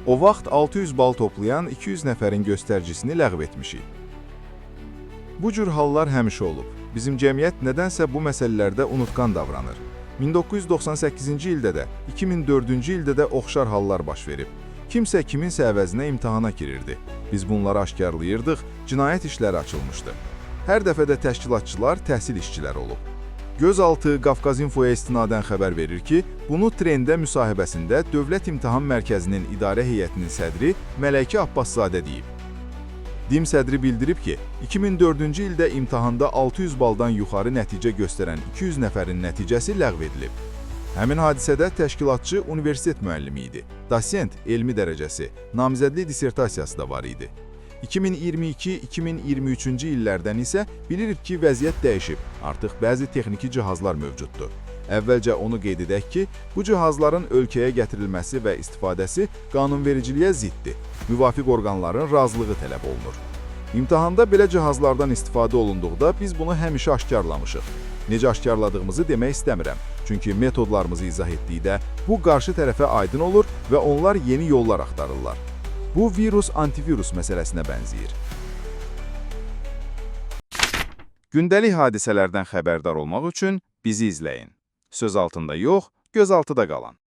O vaxt 600 bal toplayan 200 nəfərin göstərcisini ləğv etmişik. Bu cür hallar həmişə olub. Bizim cəmiyyət nədənsə bu məsələlərdə unutqan davranır. 1998-ci ildə də, 2004-cü ildə də oxşar hallar baş verib. Kimsə kiminsə əvəzinə imtahana girirdi. Biz bunları aşkarlayırdıq, cinayət işləri açılmışdı. Hər dəfə də təşkilatçılar təhsil işçiləri olub. Gözaltı Qafqaz İnfoya istinadən xəbər verir ki, bunu Trendə müsahibəsində Dövlət İmtahan Mərkəzinin idarə heyətinin sədri Mələkə Abbaszadə deyib. DİM sədri bildirib ki, 2004-cü ildə imtahanda 600 baldan yuxarı nəticə göstərən 200 nəfərin nəticəsi ləğv edilib. Həmin hadisədə təşkilatçı universitet müəllimi idi. Dosent elmi dərəcəsi, namizədli dissertasiyası da var idi. 2022-2023-cü illərdən isə bilirik ki, vəziyyət dəyişib, artıq bəzi texniki cihazlar mövcuddur. Əvvəlcə onu qeyd edək ki, bu cihazların ölkəyə gətirilməsi və istifadəsi qanunvericiliyə ziddir. Müvafiq orqanların razılığı tələb olunur. İmtahanda belə cihazlardan istifadə olunduqda biz bunu həmişə aşkarlamışıq. Necə aşkarladığımızı demək istəmirəm, çünki metodlarımızı izah etdikdə bu qarşı tərəfə aydın olur və onlar yeni yollar axtarırlar. Bu virus-antivirus məsələsinə bənzəyir. Gündəlik hadisələrdən xəbərdar olmaq üçün bizi izləyin. Söz altında yox, göz altıda qalan.